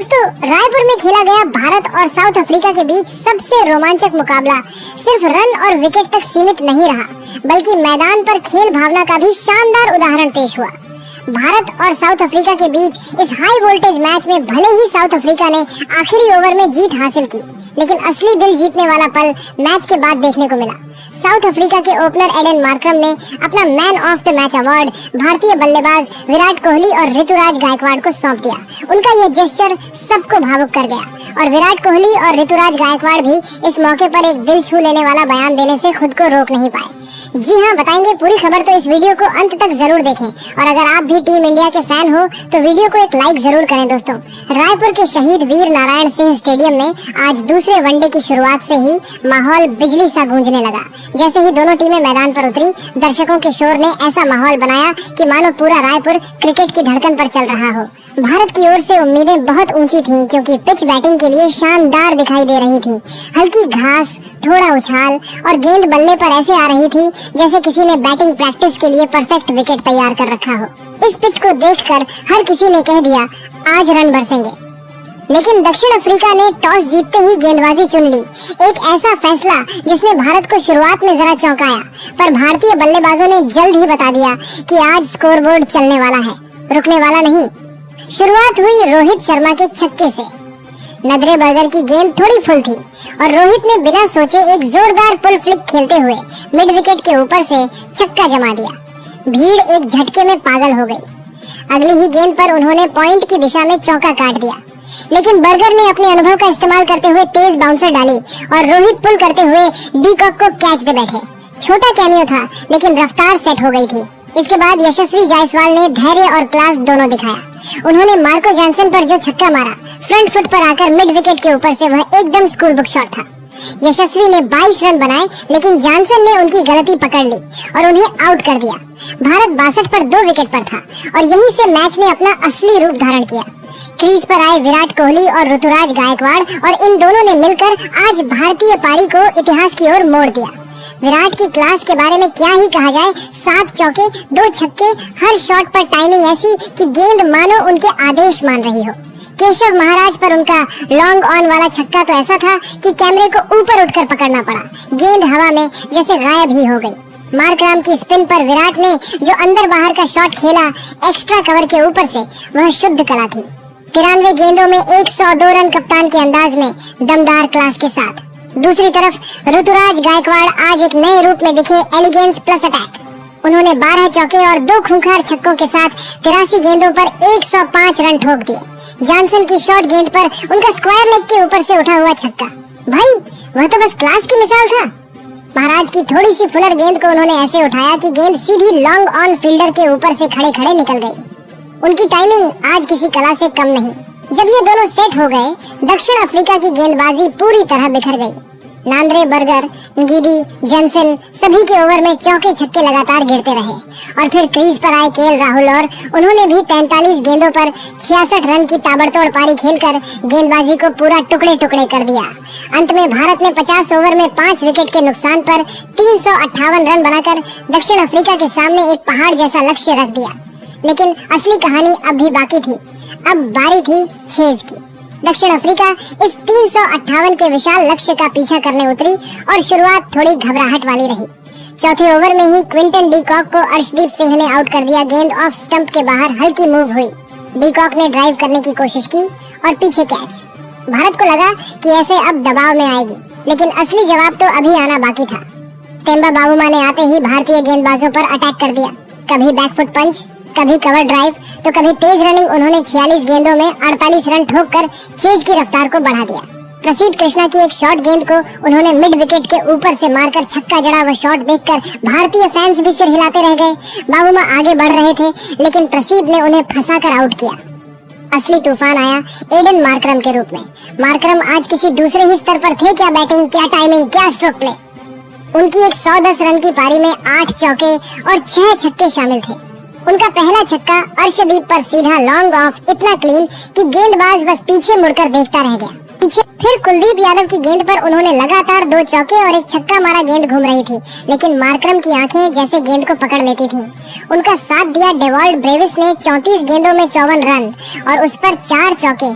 दोस्तों, रायपुर में खेला गया भारत और साउथ अफ्रीका के बीच सबसे रोमांचक मुकाबला सिर्फ रन और विकेट तक सीमित नहीं रहा, बल्कि मैदान पर खेल भावना का भी शानदार उदाहरण पेश हुआ। भारत और साउथ अफ्रीका के बीच इस हाई वोल्टेज मैच में भले ही साउथ अफ्रीका ने आखिरी ओवर में जीत हासिल की, लेकिन असली दिल जीतने वाला पल मैच के बाद देखने को मिला। साउथ अफ्रीका के ओपनर एडन मार्करम ने अपना man of the match award भारतीय बल्लेबाज विराट कोहली और ऋतुराज गायकवाड़ को सौंप दिया। उनका यह जेस्चर सबको भावुक कर गया और विराट कोहली और ऋतुराज गायकवाड़ भी इस मौके पर एक दिल छू लेने वाला बयान देने से खुद को रोक नहीं पाए। जी हाँ, बताएंगे पूरी खबर, तो इस वीडियो को अंत तक जरूर देखें। और अगर आप भी टीम इंडिया के फैन हो तो वीडियो को एक लाइक जरूर करें। दोस्तों, रायपुर के शहीद वीर नारायण सिंह स्टेडियम में आज दूसरे वनडे की शुरुआत से ही माहौल बिजली सा गूंजने लगा। जैसे ही दोनों टीमें मैदान पर उतरी, दर्शकों के शोर ने ऐसा माहौल बनाया कि मानो पूरा रायपुर क्रिकेट की धड़कन पर चल रहा हो। भारत की ओर से उम्मीदें बहुत ऊंची थीं, क्योंकि पिच बैटिंग के लिए शानदार दिखाई दे रही थी। हल्की घास, थोड़ा उछाल और गेंद बल्ले पर ऐसे आ रही थी जैसे किसी ने बैटिंग प्रैक्टिस के लिए परफेक्ट विकेट तैयार कर रखा हो। इस पिच को देखकर हर किसी ने कह दिया, आज रन बरसेंगे। लेकिन दक्षिण अफ्रीका ने टॉस जीतते ही गेंदबाजी चुन ली। एक ऐसा फैसला जिसने भारत को शुरुआत में जरा चौंकाया, पर भारतीय बल्लेबाजों ने जल्द ही बता दिया कि आज स्कोरबोर्ड चलने वाला है, रुकने वाला नहीं। शुरुआत हुई रोहित शर्मा के छक्के से। नदरे बर्गर की गेंद थोड़ी फुल थी और रोहित ने बिना सोचे एक जोरदार पुल फ्लिक खेलते हुए मिड विकेट के ऊपर से छक्का जमा दिया। भीड़ एक झटके में पागल हो गई। अगली ही गेंद पर उन्होंने पॉइंट की दिशा में चौका काट दिया, लेकिन बर्गर ने अपने अनुभव का इस्तेमाल करते हुए तेज बाउंसर डाली और रोहित पुल करते हुए डी कॉक को कैच दे बैठे। छोटा कैमियो था, लेकिन रफ्तार सेट हो गई थी। इसके बाद यशस्वी जायसवाल ने धैर्य और क्लास दोनों दिखाया। उन्होंने मार्को जॉनसन पर जो छक्का मारा, फ्रंट फुट पर आकर मिड विकेट के ऊपर से, वह एकदम स्कूल बुक शॉट था। यशस्वी ने 22 रन बनाए, लेकिन जॉनसन ने उनकी गलती पकड़ ली और उन्हें आउट कर दिया। भारत 62 पर 2 विकेट पर था और यहीं से मैच ने अपना असली रूप धारण किया। क्रीज पर आए विराट कोहली और ऋतुराज गायकवाड़, और इन दोनों ने मिलकर आज भारतीय पारी को इतिहास की ओर मोड़ दिया। विराट की क्लास के बारे में क्या ही कहा जाए। 7 चौके, 2 छक्के, हर शॉट पर टाइमिंग ऐसी कि गेंद मानो उनके आदेश मान रही हो। केशव महाराज पर उनका लॉन्ग ऑन वाला छक्का तो ऐसा था कि कैमरे को ऊपर उठकर पकड़ना पड़ा। गेंद हवा में जैसे गायब ही हो गई। मार्करम की स्पिन पर विराट ने जो अंदर बाहर का शॉट खेला एक्स्ट्रा कवर के ऊपर से, वह शुद्ध कला थी। 93 गेंदों में 102 रन कप्तान के अंदाज में, दमदार क्लास के साथ। दूसरी तरफ ऋतुराज गायकवाड़ आज एक नए रूप में दिखे, एलिगेंस प्लस अटैक। उन्होंने 12 चौके और 2 खूंखार छक्कों के साथ 83 गेंदों पर 105 रन ठोक दिए। जॉनसन की शॉर्ट गेंद पर उनका स्क्वायर लेग के ऊपर से उठा हुआ छक्का, भाई वह तो बस क्लास की मिसाल था। महाराज की थोड़ी सी फुलर गेंद को उन्होंने ऐसे उठाया कि गेंद सीधी लॉन्ग ऑन फील्डर के ऊपर से खड़े खड़े निकल गई। उनकी टाइमिंग आज किसी कला से कम नहीं। जब ये दोनों सेट हो गए, दक्षिण अफ्रीका की गेंदबाजी पूरी तरह बिखर गई। नांद्रे बर्गर, गिडी, जॉनसन सभी के ओवर में चौके छक्के लगातार गिरते रहे और फिर क्रीज पर आए केएल राहुल और उन्होंने भी 43 गेंदों पर 66 रन की ताबड़तोड़ पारी खेलकर गेंदबाजी को पूरा टुकड़े टुकड़े कर दिया। अंत में भारत ने 50 ओवर में 5 विकेट के नुकसान पर 358 रन बनाकर दक्षिण अफ्रीका के सामने एक पहाड़ जैसा लक्ष्य रख दिया। लेकिन असली कहानी अब भी बाकी थी। अब बारी थी छेज की। दक्षिण अफ्रीका इस 358 के विशाल लक्ष्य का पीछा करने उतरी और शुरुआत थोड़ी घबराहट वाली रही। चौथे ओवर में ही क्विंटन डी कॉक को अर्शदीप सिंह ने आउट कर दिया। गेंद ऑफ स्टंप के बाहर हल्की मूव हुई। डी कॉक ने ड्राइव करने की कोशिश की और पीछे कैच। भारत को लगा कि ऐसे अब दबाव में आएगी, लेकिन असली जवाब तो अभी आना बाकी था। तेम्बा बावुमा ने आते ही भारतीय गेंदबाजों पर अटैक कर दिया। कभी बैकफुट पंच, कभी कवर ड्राइव, तो कभी तेज रनिंग। उन्होंने 46 गेंदों में 48 रन ठोककर चेज की रफ्तार को बढ़ा दिया। प्रसिद्ध कृष्णा की एक शॉर्ट गेंद को उन्होंने मिड विकेट के ऊपर से मारकर छक्का जड़ा। वह शॉट देखकर भारतीय फैंस भी सिर हिलाते रह गए। बावुमा आगे बढ़ रहे थे, लेकिन प्रसिद्ध ने उन्हें फंसाकर आउट किया। असली तूफान आया एडन मार्करम के रूप में। मार्करम आज किसी दूसरे ही स्तर पर थे। क्या बैटिंग, क्या टाइमिंग, क्या स्ट्रोक प्ले। उनकी एक 110 रन की पारी में 8 चौके और 6 छक्के शामिल थे। उनका पहला छक्का अर्शदीप पर सीधा लॉन्ग ऑफ, इतना क्लीन कि गेंदबाज बस पीछे मुड़कर देखता रह गया। पीछे फिर कुलदीप यादव की गेंद पर उन्होंने लगातार 2 चौके और एक छक्का मारा। गेंद घूम रही थी, लेकिन मार्करम की आंखें जैसे गेंद को पकड़ लेती थीं। उनका साथ दिया डेवॉल्ड ब्रेविस ने 34 गेंदों में 54 रन और उस पर 4 चौके।